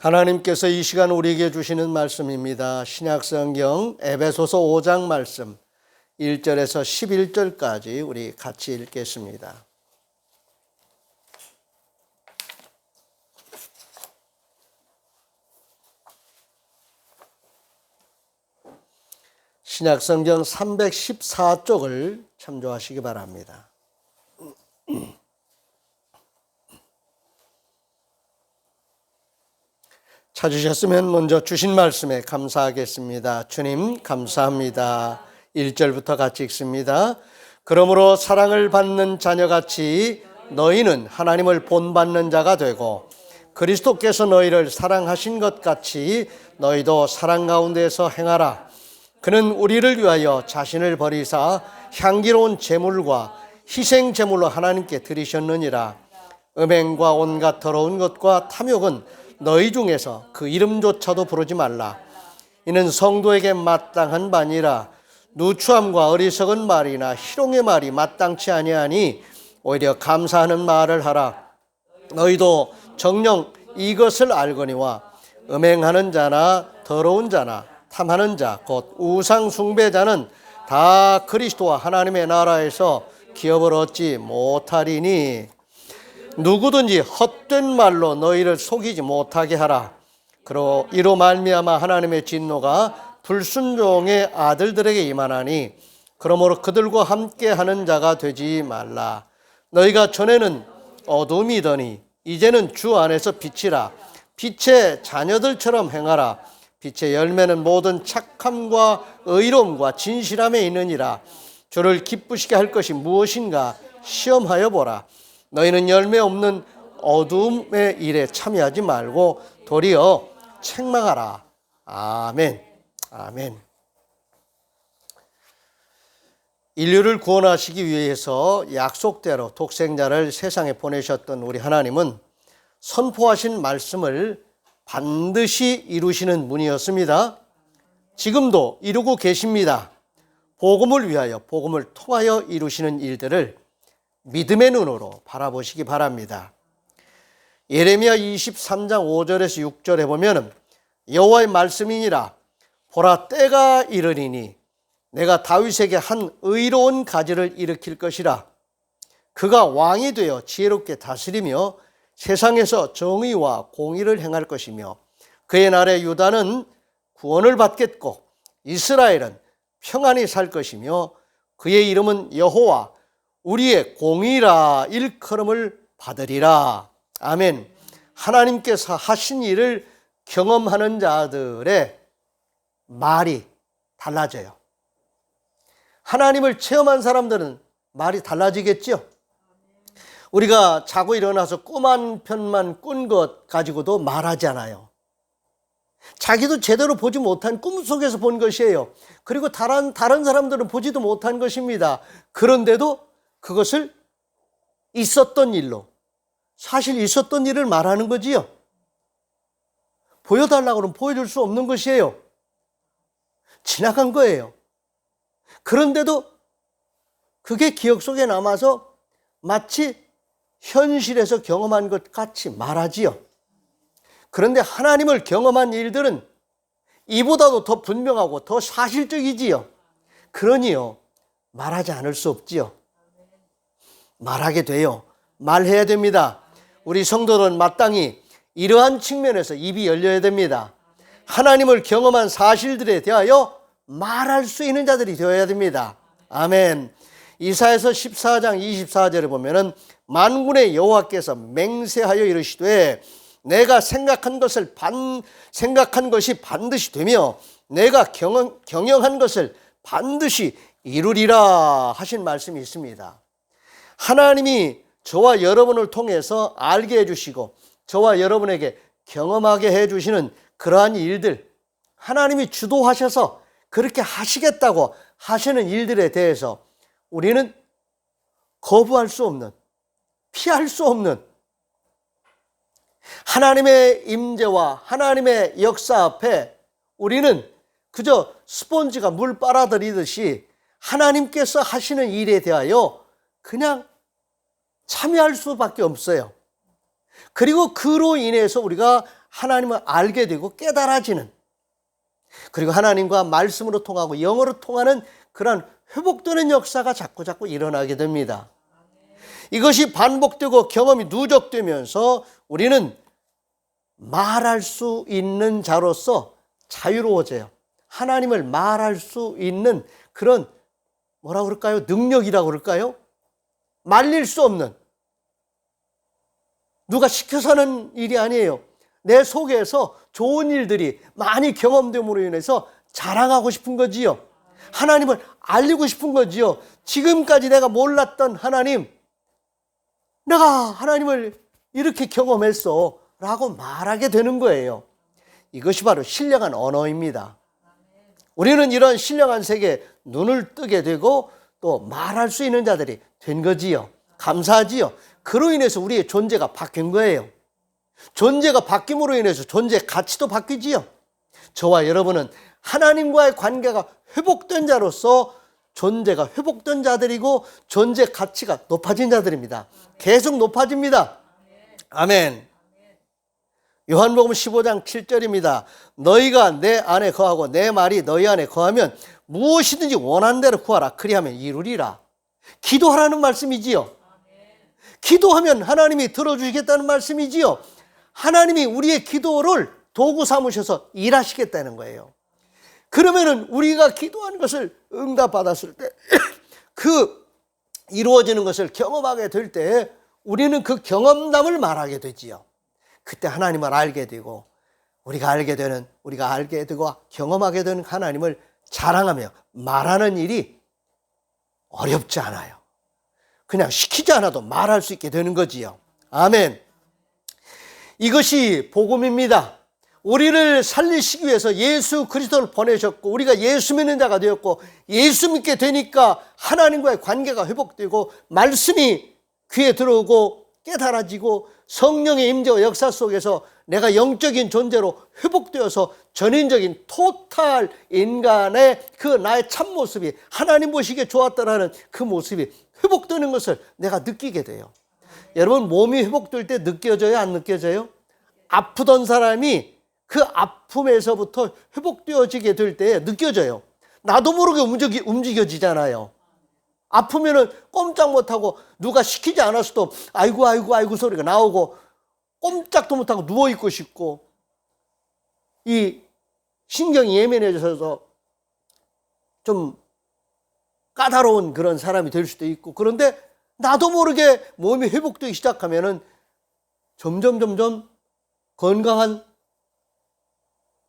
하나님께서 이 시간 우리에게 주시는 말씀입니다. 신약성경 에베소서 5장 말씀 1절에서 11절까지 우리 같이 읽겠습니다. 신약성경 314쪽을 참조하시기 바랍니다. 찾으셨으면 먼저 주신 말씀에 감사하겠습니다. 주님 감사합니다. 1절부터 같이 읽습니다. 그러므로 사랑을 받는 자녀같이 너희는 하나님을 본받는 자가 되고 그리스도께서 너희를 사랑하신 것 같이 너희도 사랑 가운데서 행하라. 그는 우리를 위하여 자신을 버리사 향기로운 제물과 희생 제물로 하나님께 드리셨느니라. 음행과 온갖 더러운 것과 탐욕은 너희 중에서 그 이름조차도 부르지 말라. 이는 성도에게 마땅한 바니라. 누추함과 어리석은 말이나 희롱의 말이 마땅치 아니하니 오히려 감사하는 말을 하라. 너희도 정녕 이것을 알거니와 음행하는 자나 더러운 자나 탐하는 자 곧 우상 숭배자는 다 그리스도와 하나님의 나라에서 기업을 얻지 못하리니 누구든지 헛된 말로 너희를 속이지 못하게 하라. 그러 이로 말미암아 하나님의 진노가 불순종의 아들들에게 임하나니 그러므로 그들과 함께하는 자가 되지 말라. 너희가 전에는 어둠이더니 이제는 주 안에서 빛이라. 빛의 자녀들처럼 행하라. 빛의 열매는 모든 착함과 의로움과 진실함에 있느니라. 주를 기쁘시게 할 것이 무엇인가 시험하여 보라. 너희는 열매 없는 어둠의 일에 참여하지 말고 도리어 책망하라. 아멘. 아멘. 인류를 구원하시기 위해서 약속대로 독생자를 세상에 보내셨던 우리 하나님은 선포하신 말씀을 반드시 이루시는 분이었습니다. 지금도 이루고 계십니다. 복음을 위하여 복음을 통하여 이루시는 일들을 믿음의 눈으로 바라보시기 바랍니다. 예레미야 23장 5절에서 6절에 보면 여호와의 말씀이니라. 보라 때가 이르리니 내가 다윗에게 한 의로운 가지를 일으킬 것이라. 그가 왕이 되어 지혜롭게 다스리며 세상에서 정의와 공의를 행할 것이며 그의 날에 유다는 구원을 받겠고 이스라엘은 평안히 살 것이며 그의 이름은 여호와 우리의 공의라 일컬음을 받으리라. 아멘. 하나님께서 하신 일을 경험하는 자들의 말이 달라져요. 하나님을 체험한 사람들은 말이 달라지겠죠. 우리가 자고 일어나서 꿈 한 편만 꾼 것 가지고도 말하지 않아요. 자기도 제대로 보지 못한 꿈속에서 본 것이에요. 그리고 다른 사람들은 보지도 못한 것입니다. 그런데도 그것을 있었던 일로, 사실 있었던 일을 말하는 거지요. 보여달라고 하면 보여줄 수 없는 것이에요. 지나간 거예요. 그런데도 그게 기억 속에 남아서 마치 현실에서 경험한 것 같이 말하지요. 그런데 하나님을 경험한 일들은 이보다도 더 분명하고 더 사실적이지요. 그러니요, 말하지 않을 수 없지요. 말하게 돼요. 말해야 됩니다. 우리 성도들은 마땅히 이러한 측면에서 입이 열려야 됩니다. 하나님을 경험한 사실들에 대하여 말할 수 있는 자들이 되어야 됩니다. 아멘. 이사야서 14장 24절에 보면은 만군의 여호와께서 맹세하여 이르시되 내가 생각한 것이 반드시 되며 내가 경영한 것을 반드시 이루리라 하신 말씀이 있습니다. 하나님이 저와 여러분을 통해서 알게 해주시고 저와 여러분에게 경험하게 해주시는 그러한 일들, 하나님이 주도하셔서 그렇게 하시겠다고 하시는 일들에 대해서 우리는 거부할 수 없는, 피할 수 없는 하나님의 임재와 하나님의 역사 앞에 우리는 그저 스폰지가 물 빨아들이듯이 하나님께서 하시는 일에 대하여 그냥 참여할 수밖에 없어요. 그리고 그로 인해서 우리가 하나님을 알게 되고 깨달아지는, 그리고 하나님과 말씀으로 통하고 영어로 통하는 그런 회복되는 역사가 자꾸 일어나게 됩니다. 이것이 반복되고 경험이 누적되면서 우리는 말할 수 있는 자로서 자유로워져요. 하나님을 말할 수 있는 그런 뭐라고 그럴까요? 능력이라고 그럴까요? 말릴 수 없는, 누가 시켜서는 일이 아니에요. 내 속에서 좋은 일들이 많이 경험됨으로 인해서 자랑하고 싶은 거지요. 하나님을 알리고 싶은 거지요. 지금까지 내가 몰랐던 하나님, 내가 하나님을 이렇게 경험했어 라고 말하게 되는 거예요. 이것이 바로 신령한 언어입니다. 우리는 이런 신령한 세계에 눈을 뜨게 되고 또 말할 수 있는 자들이 된 거지요. 감사하지요. 그로 인해서 우리의 존재가 바뀐 거예요. 존재가 바뀜으로 인해서 존재의 가치도 바뀌지요. 저와 여러분은 하나님과의 관계가 회복된 자로서 존재가 회복된 자들이고 존재 가치가 높아진 자들입니다. 계속 높아집니다. 아멘. 요한복음 15장 7절입니다. 너희가 내 안에 거하고 내 말이 너희 안에 거하면 무엇이든지 원하는 대로 구하라. 그리하면 이루리라. 기도하라는 말씀이지요. 기도하면 하나님이 들어주시겠다는 말씀이지요. 하나님이 우리의 기도를 도구 삼으셔서 일하시겠다는 거예요. 그러면은 우리가 기도하는 것을 응답받았을 때 그 이루어지는 것을 경험하게 될 때 우리는 그 경험담을 말하게 되지요. 그때 하나님을 알게 되고 우리가 알게 되고 경험하게 되는 하나님을 자랑하며 말하는 일이 어렵지 않아요. 그냥 시키지 않아도 말할 수 있게 되는 거지요. 아멘. 이것이 복음입니다. 우리를 살리시기 위해서 예수 그리스도를 보내셨고 우리가 예수 믿는 자가 되었고 예수 믿게 되니까 하나님과의 관계가 회복되고 말씀이 귀에 들어오고 깨달아지고 성령의 임재와 역사 속에서 내가 영적인 존재로 회복되어서 전인적인 토탈 인간의 그 나의 참모습이 하나님 보시기에 좋았다라는 그 모습이 회복되는 것을 내가 느끼게 돼요. 여러분, 몸이 회복될 때 느껴져요? 안 느껴져요? 아프던 사람이 그 아픔에서부터 회복되어지게 될 때 느껴져요. 나도 모르게 움직여지잖아요. 아프면은 꼼짝 못하고 누가 시키지 않았어도 아이고 소리가 나오고 꼼짝도 못하고 누워있고 싶고 이 신경이 예민해져서 좀 까다로운 그런 사람이 될 수도 있고, 그런데 나도 모르게 몸이 회복되기 시작하면은 점점 건강한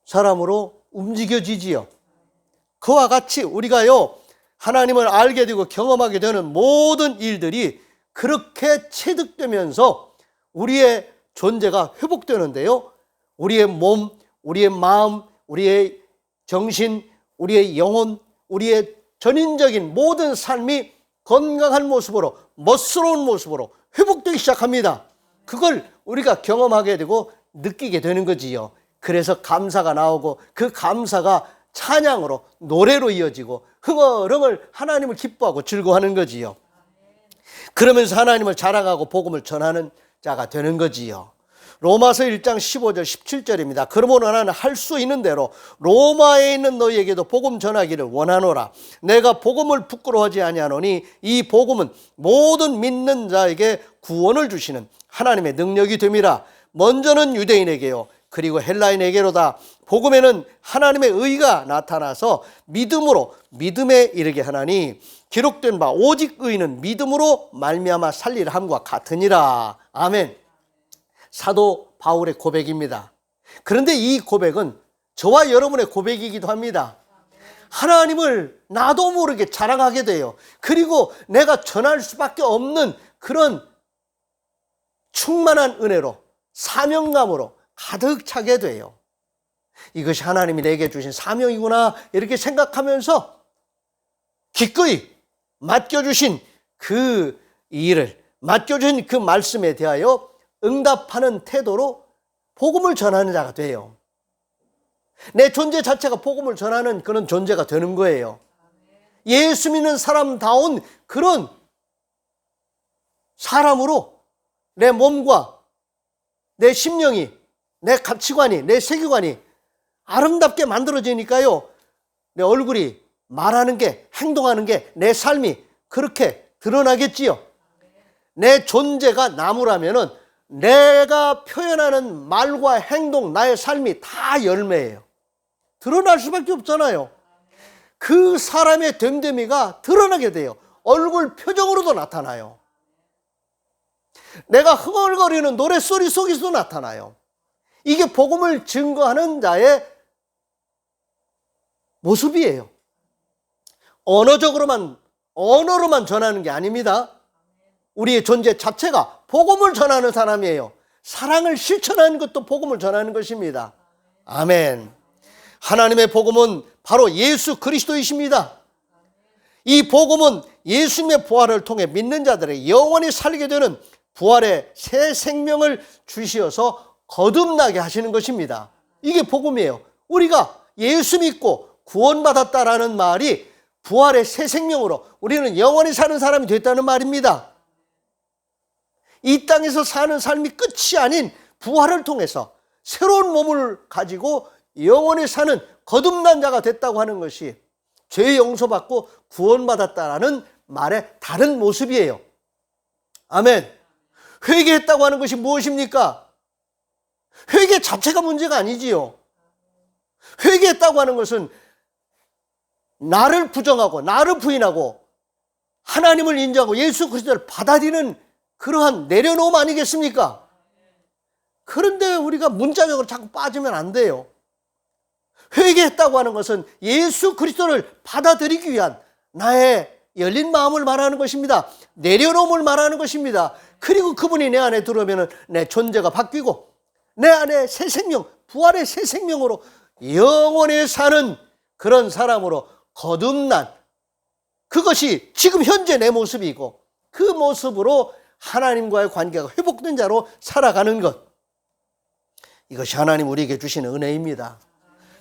사람으로 움직여지지요. 그와 같이 우리가요 하나님을 알게 되고 경험하게 되는 모든 일들이 그렇게 체득되면서 우리의 존재가 회복되는데요, 우리의 몸, 우리의 마음, 우리의 정신, 우리의 영혼, 우리의 전인적인 모든 삶이 건강한 모습으로, 멋스러운 모습으로 회복되기 시작합니다. 그걸 우리가 경험하게 되고 느끼게 되는 거지요. 그래서 감사가 나오고 그 감사가 찬양으로, 노래로 이어지고 흥얼흥얼 하나님을 기뻐하고 즐거워하는 거지요. 그러면서 하나님을 자랑하고 복음을 전하는 자가 되는 거지요. 로마서 1장 15절 17절입니다. 그러므로 나는 할 수 있는 대로 로마에 있는 너희에게도 복음 전하기를 원하노라. 내가 복음을 부끄러워하지 아니하노니 이 복음은 모든 믿는 자에게 구원을 주시는 하나님의 능력이 됨이라. 먼저는 유대인에게요 그리고 헬라인에게로다. 복음에는 하나님의 의가 나타나서 믿음으로 믿음에 이르게 하나니 기록된 바 오직 의인은 믿음으로 말미암아 살리라 함과 같으니라. 아멘. 사도 바울의 고백입니다. 그런데 이 고백은 저와 여러분의 고백이기도 합니다. 하나님을 나도 모르게 자랑하게 돼요. 그리고 내가 전할 수밖에 없는 그런 충만한 은혜로, 사명감으로 가득 차게 돼요. 이것이 하나님이 내게 주신 사명이구나 이렇게 생각하면서 기꺼이 맡겨주신 그 일을, 맡겨주신 그 말씀에 대하여 응답하는 태도로 복음을 전하는 자가 돼요. 내 존재 자체가 복음을 전하는 그런 존재가 되는 거예요. 예수 믿는 사람다운 그런 사람으로 내 몸과 내 심령이 내 가치관이, 내 세계관이 아름답게 만들어지니까요, 내 얼굴이, 말하는 게, 행동하는 게, 내 삶이 그렇게 드러나겠지요. 내 존재가 나무라면은 내가 표현하는 말과 행동, 나의 삶이 다 열매예요. 드러날 수밖에 없잖아요. 그 사람의 됨됨이가 드러나게 돼요. 얼굴 표정으로도 나타나요. 내가 흥얼거리는 노랫소리 속에서도 나타나요. 이게 복음을 증거하는 자의 모습이에요. 언어로만 전하는 게 아닙니다. 우리의 존재 자체가 복음을 전하는 사람이에요. 사랑을 실천하는 것도 복음을 전하는 것입니다. 아멘. 하나님의 복음은 바로 예수 그리스도이십니다. 이 복음은 예수님의 부활을 통해 믿는 자들의 영원히 살게 되는 부활의 새 생명을 주시어서 거듭나게 하시는 것입니다. 이게 복음이에요. 우리가 예수 믿고 구원받았다라는 말이 부활의 새 생명으로 우리는 영원히 사는 사람이 됐다는 말입니다. 이 땅에서 사는 삶이 끝이 아닌 부활을 통해서 새로운 몸을 가지고 영원히 사는 거듭난 자가 됐다고 하는 것이 죄 용서받고 구원받았다라는 말의 다른 모습이에요. 아멘. 회개했다고 하는 것이 무엇입니까? 회개 자체가 문제가 아니지요. 회개했다고 하는 것은 나를 부정하고 나를 부인하고 하나님을 인정하고 예수 그리스도를 받아들이는 그러한 내려놓음 아니겠습니까? 그런데 우리가 문자적으로 자꾸 빠지면 안 돼요. 회개했다고 하는 것은 예수 그리스도를 받아들이기 위한 나의 열린 마음을 말하는 것입니다. 내려놓음을 말하는 것입니다. 그리고 그분이 내 안에 들어오면 내 존재가 바뀌고 내 안에 새 생명, 부활의 새 생명으로 영원히 사는 그런 사람으로 거듭난, 그것이 지금 현재 내 모습이고 그 모습으로 하나님과의 관계가 회복된 자로 살아가는 것, 이것이 하나님 우리에게 주시는 은혜입니다.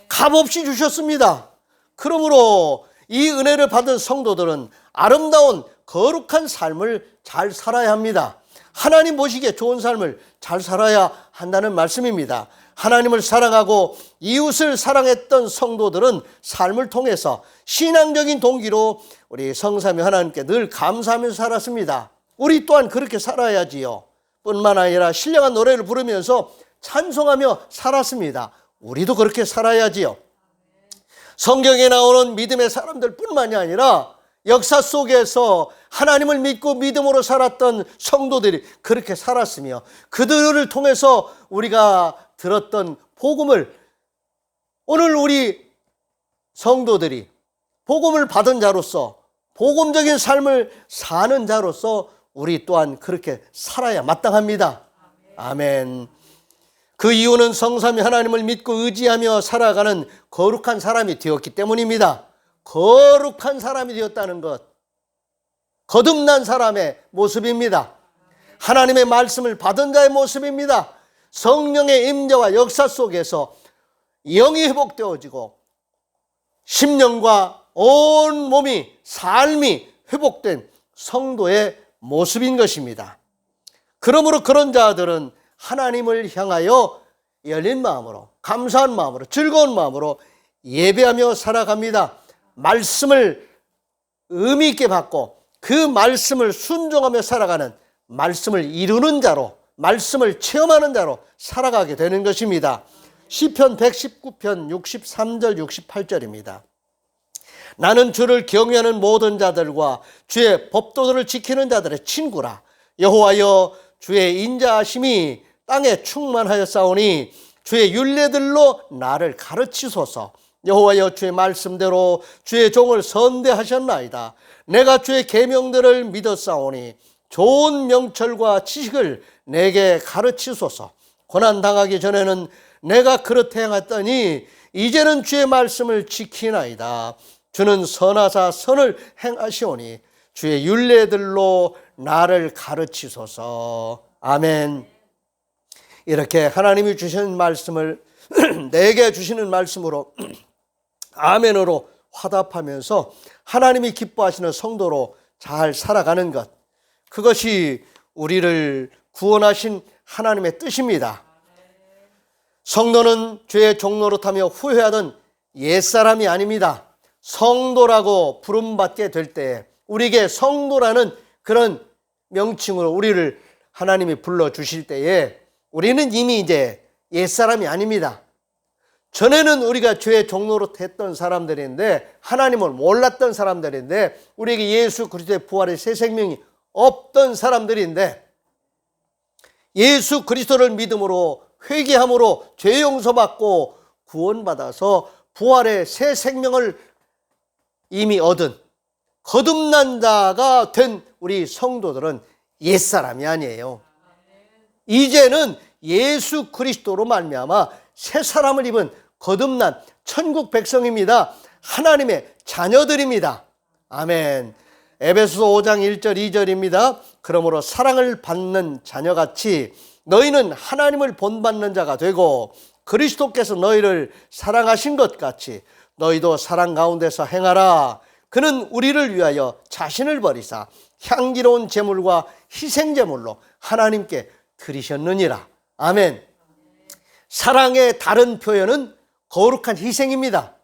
값없이 주셨습니다. 그러므로 이 은혜를 받은 성도들은 아름다운 거룩한 삶을 잘 살아야 합니다. 하나님 보시기에 좋은 삶을 잘 살아야 한다는 말씀입니다. 하나님을 사랑하고 이웃을 사랑했던 성도들은 삶을 통해서 신앙적인 동기로 우리 성삼위 하나님께 늘 감사하면서 살았습니다. 우리 또한 그렇게 살아야지요. 뿐만 아니라 신령한 노래를 부르면서 찬송하며 살았습니다. 우리도 그렇게 살아야지요. 성경에 나오는 믿음의 사람들 뿐만이 아니라 역사 속에서 하나님을 믿고 믿음으로 살았던 성도들이 그렇게 살았으며 그들을 통해서 우리가 들었던 복음을 오늘 우리 성도들이 복음을 받은 자로서 복음적인 삶을 사는 자로서 우리 또한 그렇게 살아야 마땅합니다. 아멘. 그 이유는 성삼위 하나님을 믿고 의지하며 살아가는 거룩한 사람이 되었기 때문입니다. 거룩한 사람이 되었다는 것, 거듭난 사람의 모습입니다. 하나님의 말씀을 받은 자의 모습입니다. 성령의 임재와 역사 속에서 영이 회복되어지고 심령과 온 몸이, 삶이 회복된 성도의 모습인 것입니다. 그러므로 그런 자들은 하나님을 향하여 열린 마음으로, 감사한 마음으로, 즐거운 마음으로 예배하며 살아갑니다. 말씀을 의미 있게 받고 그 말씀을 순종하며 살아가는, 말씀을 이루는 자로, 말씀을 체험하는 자로 살아가게 되는 것입니다. 시편 119편 63절 68절입니다. 나는 주를 경외하는 모든 자들과 주의 법도들을 지키는 자들의 친구라. 여호와여, 주의 인자하심이 땅에 충만하였사오니 주의 율례들로 나를 가르치소서. 여호와여, 주의 말씀대로 주의 종을 선대하셨나이다. 내가 주의 계명들을 믿었사오니 좋은 명철과 지식을 내게 가르치소서. 고난당하기 전에는 내가 그렇게 행했더니 이제는 주의 말씀을 지키나이다. 주는 선하사 선을 행하시오니 주의 율례들로 나를 가르치소서. 아멘. 이렇게 하나님이 주시는 말씀을 내게 주시는 말씀으로 아멘으로 화답하면서 하나님이 기뻐하시는 성도로 잘 살아가는 것, 그것이 우리를 구원하신 하나님의 뜻입니다. 성도는 죄의 종노릇하며 후회하던 옛사람이 아닙니다. 성도라고 부름받게 될 때, 우리에게 성도라는 그런 명칭으로 우리를 하나님이 불러주실 때에 우리는 이미 이제 옛사람이 아닙니다. 전에는 우리가 죄의 종노릇했던 사람들인데, 하나님을 몰랐던 사람들인데, 우리에게 예수 그리스도의 부활의 새 생명이 없던 사람들인데, 예수 그리스도를 믿음으로 회개함으로 죄 용서받고 구원받아서 부활의 새 생명을 이미 얻은 거듭난 자가 된 우리 성도들은 옛사람이 아니에요. 이제는 예수 그리스도로 말미암아 새 사람을 입은 거듭난 천국 백성입니다. 하나님의 자녀들입니다. 아멘. 에베소서 5장 1절 2절입니다. 그러므로 사랑을 받는 자녀같이 너희는 하나님을 본받는 자가 되고 그리스도께서 너희를 사랑하신 것 같이 너희도 사랑 가운데서 행하라. 그는 우리를 위하여 자신을 버리사 향기로운 제물과 희생제물로 하나님께 드리셨느니라. 아멘. 사랑의 다른 표현은 거룩한 희생입니다.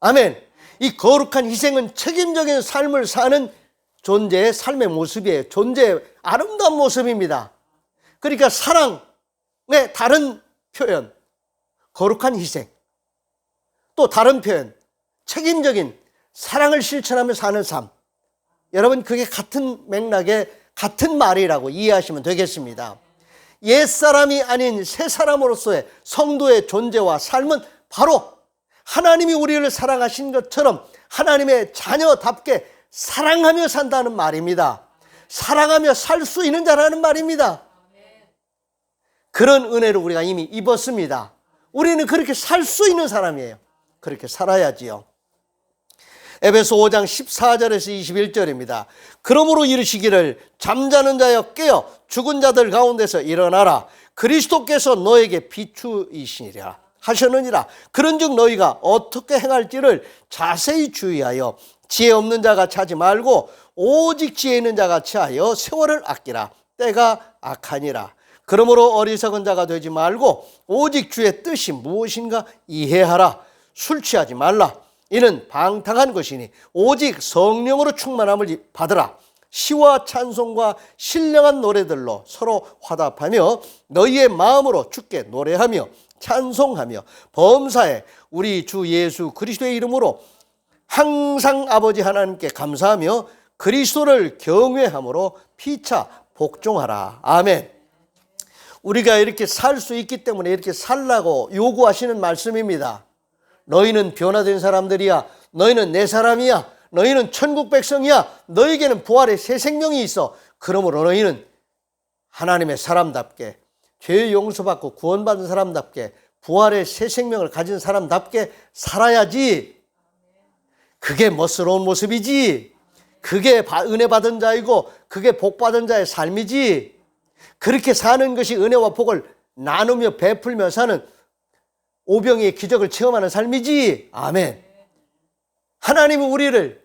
아멘. 이 거룩한 희생은 책임적인 삶을 사는 존재의 삶의 모습이에요. 존재의 아름다운 모습입니다. 그러니까 사랑의 다른 표현, 거룩한 희생. 또 다른 표현, 책임적인 사랑을 실천하며 사는 삶. 여러분, 그게 같은 맥락의 같은 말이라고 이해하시면 되겠습니다. 옛사람이 아닌 새사람으로서의 성도의 존재와 삶은 바로 하나님이 우리를 사랑하신 것처럼 하나님의 자녀답게 사랑하며 산다는 말입니다. 사랑하며 살 수 있는 자라는 말입니다. 그런 은혜를 우리가 이미 입었습니다. 우리는 그렇게 살 수 있는 사람이에요. 그렇게 살아야지요. 에베소 5장 14절에서 21절입니다. 그러므로 이르시기를 잠자는 자여 깨어 죽은 자들 가운데서 일어나라. 그리스도께서 너에게 비추이시니라 하셨느니라. 그런즉 너희가 어떻게 행할지를 자세히 주의하여 지혜 없는 자같이 하지 말고 오직 지혜 있는 자같이 하여 세월을 아끼라. 때가 악하니라. 그러므로 어리석은 자가 되지 말고 오직 주의 뜻이 무엇인가 이해하라. 술 취하지 말라. 이는 방탕한 것이니 오직 성령으로 충만함을 받으라. 시와 찬송과 신령한 노래들로 서로 화답하며 너희의 마음으로 주께 노래하며 찬송하며 범사에 우리 주 예수 그리스도의 이름으로 항상 아버지 하나님께 감사하며 그리스도를 경외함으로 피차 복종하라. 아멘. 우리가 이렇게 살 수 있기 때문에 이렇게 살라고 요구하시는 말씀입니다. 너희는 변화된 사람들이야. 너희는 내 사람이야. 너희는 천국 백성이야. 너희에게는 부활의 새 생명이 있어. 그러므로 너희는 하나님의 사람답게 죄 용서받고 구원받은 사람답게 부활의 새 생명을 가진 사람답게 살아야지. 그게 멋스러운 모습이지. 그게 은혜 받은 자이고 그게 복 받은 자의 삶이지. 그렇게 사는 것이 은혜와 복을 나누며 베풀며 사는 오병이의 기적을 체험하는 삶이지. 아멘. 하나님은 우리를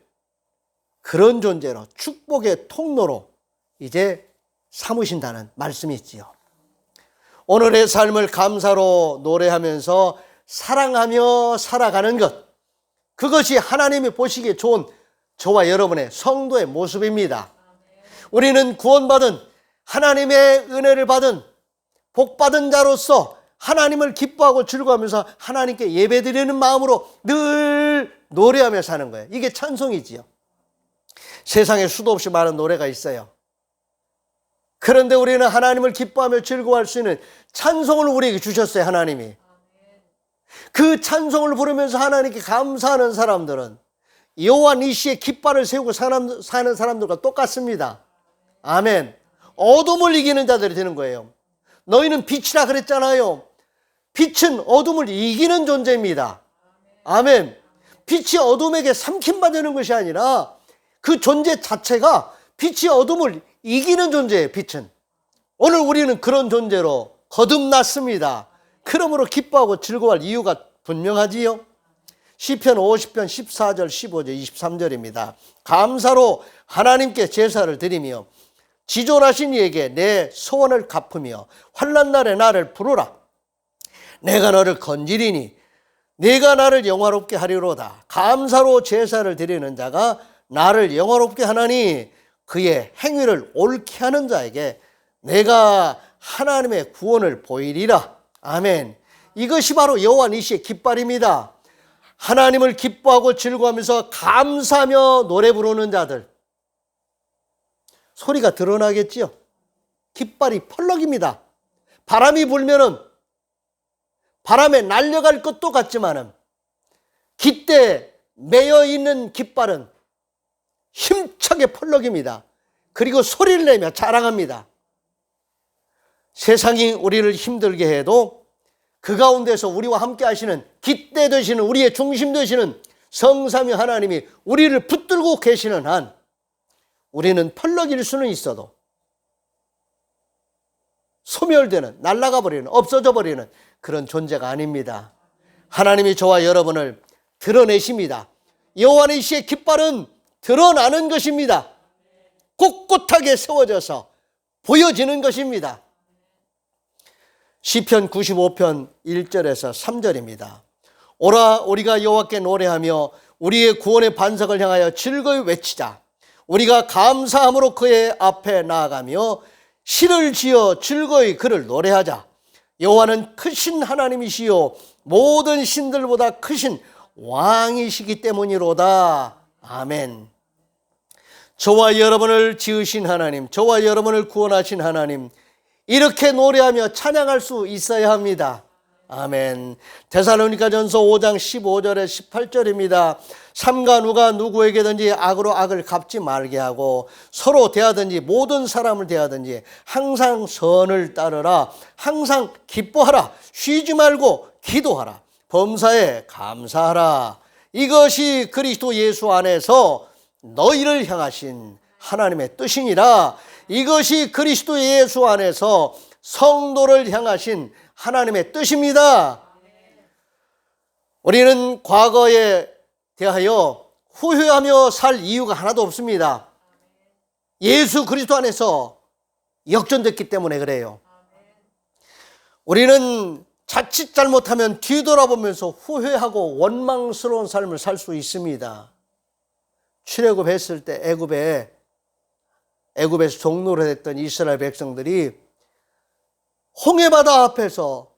그런 존재로 축복의 통로로 이제 삼으신다는 말씀이 있지요. 오늘의 삶을 감사로 노래하면서 사랑하며 살아가는 것, 그것이 하나님이 보시기에 좋은 저와 여러분의 성도의 모습입니다. 우리는 구원받은 하나님의 은혜를 받은 복받은 자로서 하나님을 기뻐하고 즐거워하면서 하나님께 예배드리는 마음으로 늘 노래하며 사는 거예요. 이게 찬송이지요. 세상에 수도 없이 많은 노래가 있어요. 그런데 우리는 하나님을 기뻐하며 즐거워할 수 있는 찬송을 우리에게 주셨어요. 하나님이. 그 찬송을 부르면서 하나님께 감사하는 사람들은 여호와 니시의 깃발을 세우고 사는 사람들과 똑같습니다. 아멘. 어둠을 이기는 자들이 되는 거예요. 너희는 빛이라 그랬잖아요. 빛은 어둠을 이기는 존재입니다. 아멘. 빛이 어둠에게 삼킴받는 것이 아니라 그 존재 자체가 빛이 어둠을 이기는 존재예요. 빛은. 오늘 우리는 그런 존재로 거듭났습니다. 그러므로 기뻐하고 즐거워할 이유가 분명하지요. 시편 50편 14절 15절 23절입니다. 감사로 하나님께 제사를 드리며 지존하신 이에게 내 소원을 갚으며 환난 날에 나를 부르라. 내가 너를 건지리니 네가 나를 영화롭게 하리로다. 감사로 제사를 드리는 자가 나를 영화롭게 하나니 그의 행위를 옳게 하는 자에게 내가 하나님의 구원을 보이리라. 아멘. 이것이 바로 여호와 니시의 깃발입니다. 하나님을 기뻐하고 즐거워하면서 감사하며 노래 부르는 자들, 소리가 드러나겠지요. 깃발이 펄럭입니다. 바람이 불면은 바람에 날려갈 것도 같지만은 깃대에 매여 있는 깃발은 힘차게 펄럭입니다. 그리고 소리를 내며 자랑합니다. 세상이 우리를 힘들게 해도 그 가운데서 우리와 함께 하시는 깃대 되시는 우리의 중심 되시는 성삼위 하나님이 우리를 붙들고 계시는 한 우리는 펄럭일 수는 있어도 소멸되는, 날아가 버리는, 없어져 버리는 그런 존재가 아닙니다. 하나님이 저와 여러분을 드러내십니다. 여호와 니시의 깃발은 드러나는 것입니다. 꼿꼿하게 세워져서 보여지는 것입니다. 시편 95편 1절에서 3절입니다. 오라 우리가 여호와께 노래하며 우리의 구원의 반석을 향하여 즐거이 외치자. 우리가 감사함으로 그의 앞에 나아가며 시를 지어 즐거이 그를 노래하자. 여호와는 크신 하나님이시요 모든 신들보다 크신 왕이시기 때문이로다. 아멘. 저와 여러분을 지으신 하나님, 저와 여러분을 구원하신 하나님, 이렇게 노래하며 찬양할 수 있어야 합니다. 아멘. 데살로니가전서 5장 15절에 18절입니다. 삼가 누가 누구에게든지 악으로 악을 갚지 말게 하고 서로 대하든지 모든 사람을 대하든지 항상 선을 따르라. 항상 기뻐하라. 쉬지 말고 기도하라. 범사에 감사하라. 이것이 그리스도 예수 안에서 너희를 향하신 하나님의 뜻이니라. 이것이 그리스도 예수 안에서 성도를 향하신 하나님의 뜻입니다. 우리는 과거에 대하여 후회하며 살 이유가 하나도 없습니다. 예수 그리스도 안에서 역전됐기 때문에 그래요. 우리는 자칫 잘못하면 뒤돌아보면서 후회하고 원망스러운 삶을 살 수 있습니다. 출애굽했을 때 애굽에서 종노릇 했던 이스라엘 백성들이 홍해바다 앞에서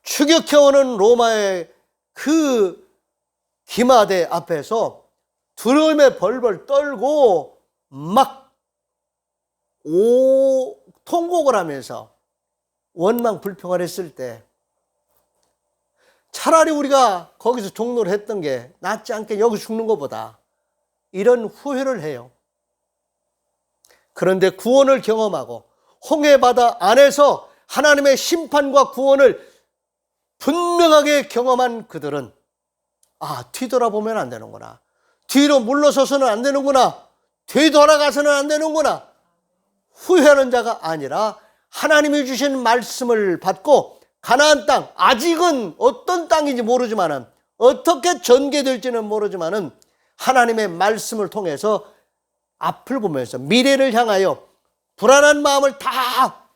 추격해오는 로마의 그 기마대 앞에서 두려움에 벌벌 떨고 막 통곡을 하면서 원망 불평을 했을 때 차라리 우리가 거기서 종노를 했던 게 낫지 않게 여기 죽는 것보다 이런 후회를 해요. 그런데 구원을 경험하고 홍해바다 안에서 하나님의 심판과 구원을 분명하게 경험한 그들은 뒤돌아보면 안 되는구나. 뒤로 물러서서는 안 되는구나. 뒤돌아가서는 안 되는구나. 후회하는 자가 아니라 하나님이 주신 말씀을 받고 가나안 땅, 아직은 어떤 땅인지 모르지만은 어떻게 전개될지는 모르지만은 하나님의 말씀을 통해서 앞을 보면서 미래를 향하여 불안한 마음을 다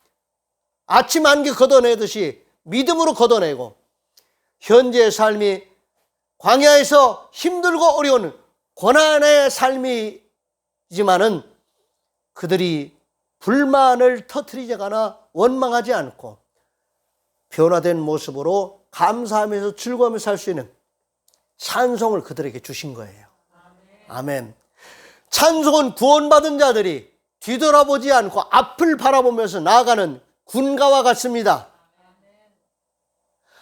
아침 안개 걷어내듯이 믿음으로 걷어내고 현재의 삶이 광야에서 힘들고 어려운 고난의 삶이지만은 그들이 불만을 터뜨리거나 원망하지 않고 변화된 모습으로 감사하면서 즐거워하며 살 수 있는 찬송을 그들에게 주신 거예요. 아멘. 찬송은 구원받은 자들이 뒤돌아보지 않고 앞을 바라보면서 나아가는 군가와 같습니다.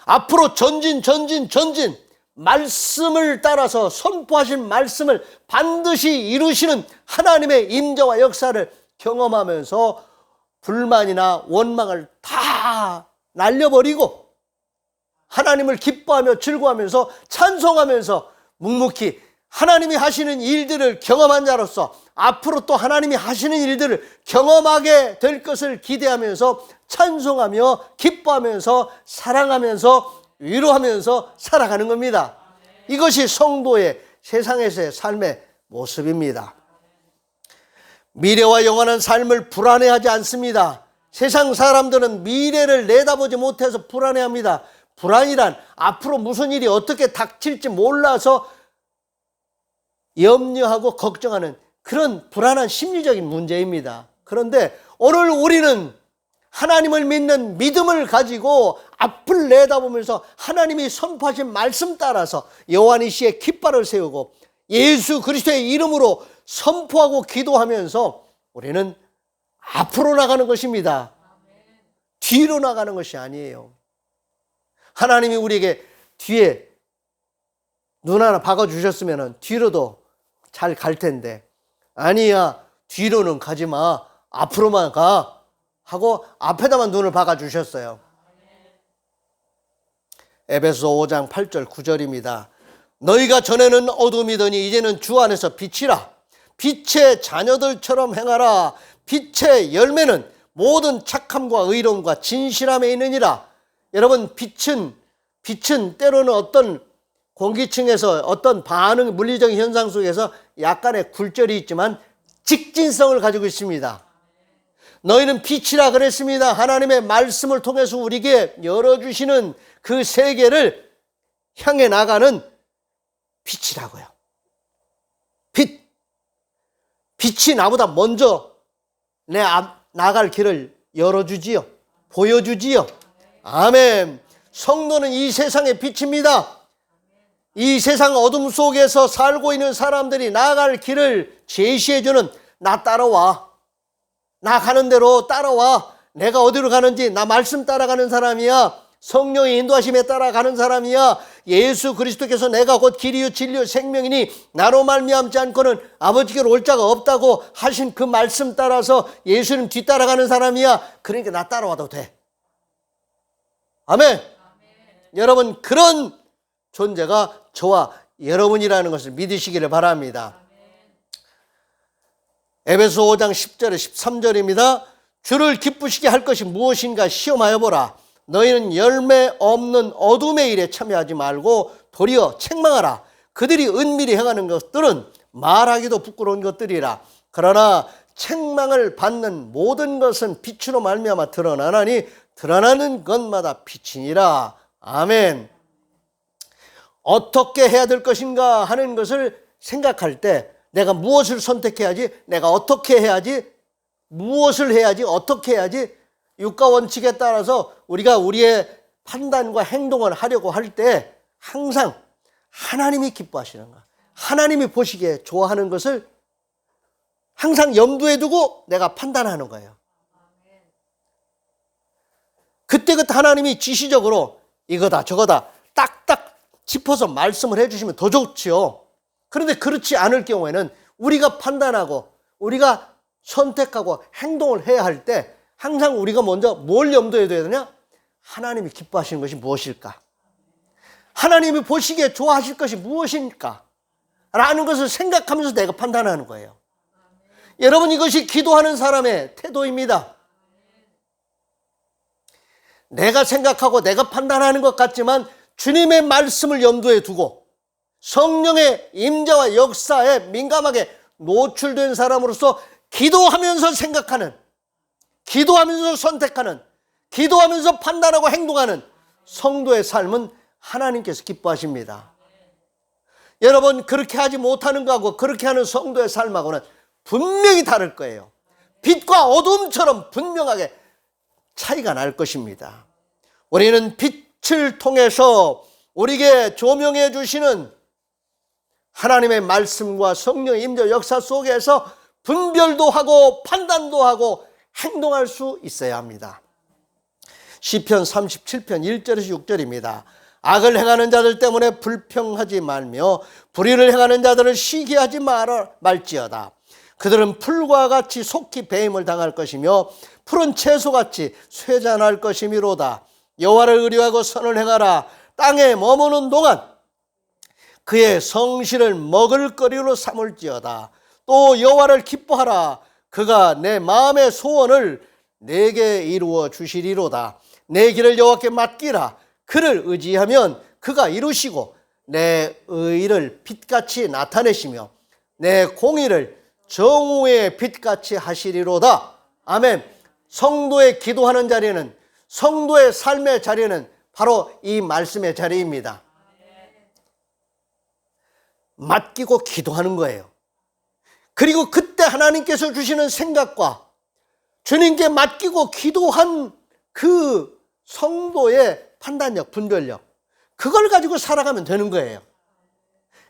앞으로 전진. 말씀을 따라서 선포하신 말씀을 반드시 이루시는 하나님의 임재와 역사를 경험하면서 불만이나 원망을 다 날려버리고 하나님을 기뻐하며 즐거워하면서 찬송하면서 묵묵히 하나님이 하시는 일들을 경험한 자로서 앞으로 또 하나님이 하시는 일들을 경험하게 될 것을 기대하면서 찬송하며 기뻐하면서 사랑하면서 위로하면서 살아가는 겁니다. 이것이 성도의 세상에서의 삶의 모습입니다. 미래와 영원한 삶을 불안해하지 않습니다. 세상 사람들은 미래를 내다보지 못해서 불안해합니다. 불안이란 앞으로 무슨 일이 어떻게 닥칠지 몰라서 염려하고 걱정하는 그런 불안한 심리적인 문제입니다. 그런데 오늘 우리는 하나님을 믿는 믿음을 가지고 앞을 내다보면서 하나님이 선포하신 말씀 따라서 여호와니시의 깃발을 세우고 예수 그리스도의 이름으로 선포하고 기도하면서 우리는 앞으로 나가는 것입니다. 뒤로 나가는 것이 아니에요. 하나님이 우리에게 뒤에 눈 하나 박아주셨으면 뒤로도 잘 갈 텐데, 아니야, 뒤로는 가지 마, 앞으로만 가 하고 앞에다만 눈을 박아주셨어요. 에베소 5장 8절 9절입니다. 너희가 전에는 어둠이더니 이제는 주 안에서 빛이라. 빛의 자녀들처럼 행하라. 빛의 열매는 모든 착함과 의로움과 진실함에 있느니라. 여러분, 빛은 때로는 어떤 공기층에서 어떤 반응, 물리적인 현상 속에서 약간의 굴절이 있지만 직진성을 가지고 있습니다. 너희는 빛이라 그랬습니다. 하나님의 말씀을 통해서 우리에게 열어주시는 그 세계를 향해 나가는 빛이라고요. 빛이 나보다 먼저 내 앞 나갈 길을 열어주지요. 보여주지요. 아멘. 성도는 이 세상의 빛입니다. 이 세상 어둠 속에서 살고 있는 사람들이 나아갈 길을 제시해주는, 나 따라와, 나 가는 대로 따라와, 내가 어디로 가는지 나 말씀 따라가는 사람이야, 성령의 인도하심에 따라가는 사람이야, 예수 그리스도께서 내가 곧 길이요 진리요 생명이니 나로 말미암지 않고는 아버지께로 올 자가 없다고 하신 그 말씀 따라서 예수님 뒤따라가는 사람이야. 그러니까 나 따라와도 돼. 아멘. 여러분, 그런 존재가 저와 여러분이라는 것을 믿으시기를 바랍니다. 에베소 5장 10절에 13절입니다. 주를 기쁘시게 할 것이 무엇인가 시험하여 보라. 너희는 열매 없는 어둠의 일에 참여하지 말고 도리어 책망하라. 그들이 은밀히 행하는 것들은 말하기도 부끄러운 것들이라. 그러나 책망을 받는 모든 것은 빛으로 말미암아 드러나나니 드러나는 것마다 빛이니라. 아멘. 어떻게 해야 될 것인가 하는 것을 생각할 때 내가 무엇을 선택해야지, 내가 어떻게 해야지, 무엇을 해야지, 어떻게 해야지, 육가 원칙에 따라서 우리가 우리의 판단과 행동을 하려고 할 때 항상 하나님이 기뻐하시는 것, 하나님이 보시기에 좋아하는 것을 항상 염두에 두고 내가 판단하는 거예요. 그때그때 하나님이 지시적으로 이거다 저거다 딱딱 짚어서 말씀을 해주시면 더 좋지요. 그런데 그렇지 않을 경우에는 우리가 판단하고 우리가 선택하고 행동을 해야 할 때 항상 우리가 먼저 뭘 염두에 둬야 되냐? 하나님이 기뻐하시는 것이 무엇일까? 하나님이 보시기에 좋아하실 것이 무엇일까? 라는 것을 생각하면서 내가 판단하는 거예요. 여러분, 이것이 기도하는 사람의 태도입니다. 내가 생각하고 내가 판단하는 것 같지만 주님의 말씀을 염두에 두고 성령의 임재와 역사에 민감하게 노출된 사람으로서 기도하면서 생각하는, 기도하면서 선택하는, 기도하면서 판단하고 행동하는 성도의 삶은 하나님께서 기뻐하십니다. 여러분, 그렇게 하지 못하는 것하고 그렇게 하는 성도의 삶하고는 분명히 다를 거예요. 빛과 어둠처럼 분명하게 차이가 날 것입니다. 우리는 빛을 통해서 우리에게 조명해 주시는 하나님의 말씀과 성령의 임재 역사 속에서 분별도 하고 판단도 하고 행동할 수 있어야 합니다. 시편 37편 1절에서 6절입니다. 악을 행하는 자들 때문에 불평하지 말며 불의를 행하는 자들을 시기하지 말지어다. 그들은 풀과 같이 속히 배임을 당할 것이며 푸른 채소같이 쇠잔할 것이미로다. 여호와를 의뢰하고 선을 행하라. 땅에 머무는 동안 그의 성실을 먹을거리로 삼을지어다. 또 여호와를 기뻐하라. 그가 내 마음의 소원을 내게 이루어 주시리로다. 내 길을 여호와께 맡기라. 그를 의지하면 그가 이루시고 내 의를 빛같이 나타내시며 내 공의를 정오의 빛같이 하시리로다. 아멘. 성도의 기도하는 자리는, 성도의 삶의 자리는 바로 이 말씀의 자리입니다. 맡기고 기도하는 거예요. 그리고 그때 하나님께서 주시는 생각과 주님께 맡기고 기도한 그 성도의 판단력, 분별력, 그걸 가지고 살아가면 되는 거예요.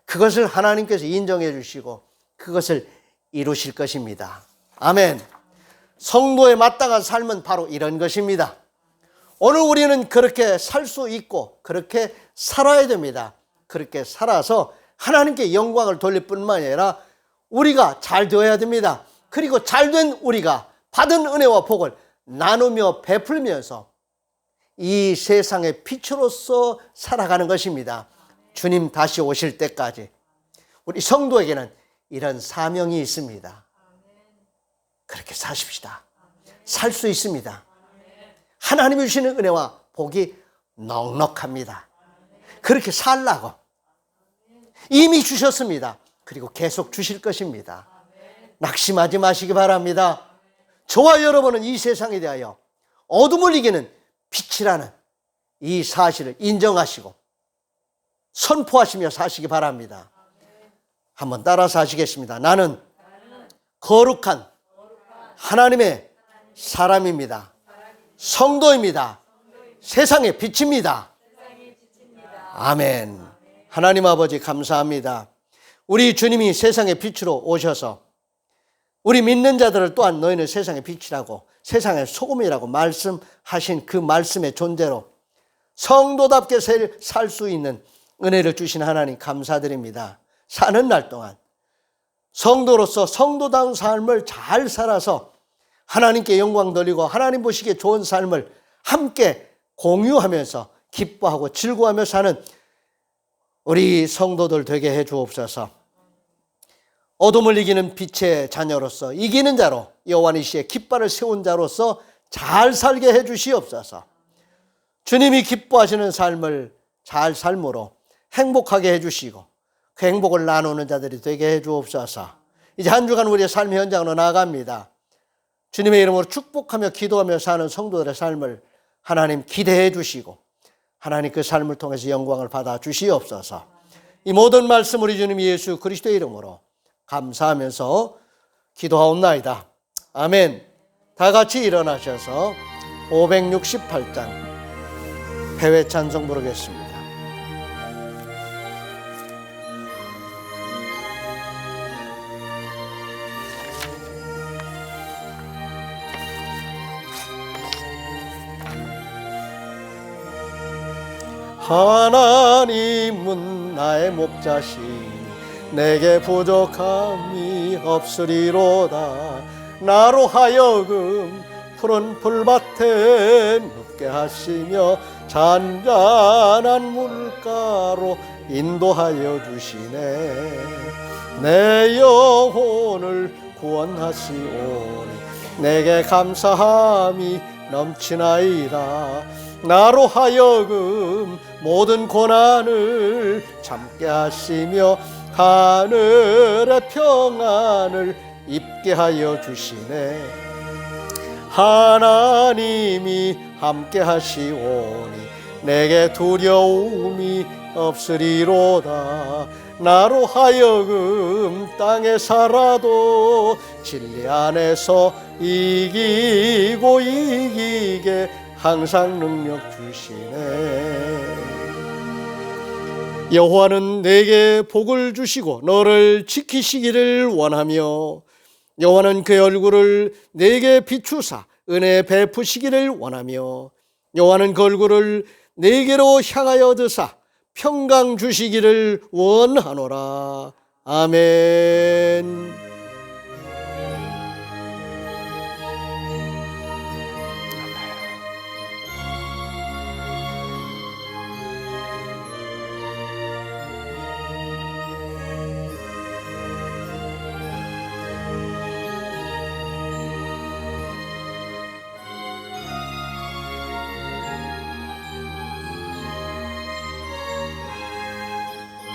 그것을 하나님께서 인정해 주시고 그것을 이루실 것입니다. 아멘. 성도에 마땅한 삶은 바로 이런 것입니다. 오늘 우리는 그렇게 살 수 있고 그렇게 살아야 됩니다. 그렇게 살아서 하나님께 영광을 돌릴 뿐만 아니라 우리가 잘 되어야 됩니다. 그리고 잘된 우리가 받은 은혜와 복을 나누며 베풀면서 이 세상의 빛으로서 살아가는 것입니다. 주님 다시 오실 때까지 우리 성도에게는 이런 사명이 있습니다. 그렇게 사십시다. 살 수 있습니다. 하나님이 주시는 은혜와 복이 넉넉합니다. 그렇게 살라고 이미 주셨습니다. 그리고 계속 주실 것입니다. 낙심하지 마시기 바랍니다. 저와 여러분은 이 세상에 대하여 어둠을 이기는 빛이라는 이 사실을 인정하시고 선포하시며 사시기 바랍니다. 한번 따라서 하시겠습니다. 나는 거룩한 하나님의 사람입니다. 성도입니다. 세상의 빛입니다. 아멘. 하나님 아버지 감사합니다. 우리 주님이 세상의 빛으로 오셔서 우리 믿는 자들을 또한 너희는 세상의 빛이라고, 세상의 소금이라고 말씀하신 그 말씀의 존재로 성도답게 살 수 있는 은혜를 주신 하나님 감사드립니다. 사는 날 동안 성도로서 성도다운 삶을 잘 살아서 하나님께 영광 돌리고 하나님 보시기에 좋은 삶을 함께 공유하면서 기뻐하고 즐거워하며 사는 우리 성도들 되게 해 주옵소서. 어둠을 이기는 빛의 자녀로서 이기는 자로 여호와니시의 깃발을 세운 자로서 잘 살게 해 주시옵소서. 주님이 기뻐하시는 삶을 잘 삶으로 행복하게 해 주시고 그 행복을 나누는 자들이 되게 해 주옵소서. 이제 한 주간 우리의 삶의 현장으로 나아갑니다. 주님의 이름으로 축복하며 기도하며 사는 성도들의 삶을 하나님 기대해 주시고 하나님 그 삶을 통해서 영광을 받아 주시옵소서. 이 모든 말씀 우리 주님 예수 그리스도의 이름으로 감사하면서 기도하옵나이다. 아멘. 다 같이 일어나셔서 568장 회외 찬송 부르겠습니다. 하나님은 나의 목자시니 내게 부족함이 없으리로다. 나로 하여금 푸른 풀밭에 눕게 하시며 잔잔한 물가로 인도하여 주시네. 내 영혼을 구원하시오니 내게 감사함이 넘치나이다. 나로 하여금 모든 고난을 참게 하시며 하늘의 평안을 입게 하여 주시네. 하나님이 함께 하시오니 내게 두려움이 없으리로다. 나로 하여금 땅에 살아도 진리 안에서 이기고 이기게 항상 능력 주시네. 여호와는 내게 복을 주시고 너를 지키시기를 원하며 여호와는 그의 얼굴을 내게 비추사 은혜 베푸시기를 원하며 여호와는 그 얼굴을 내게로 향하여 드사 평강 주시기를 원하노라. 아멘.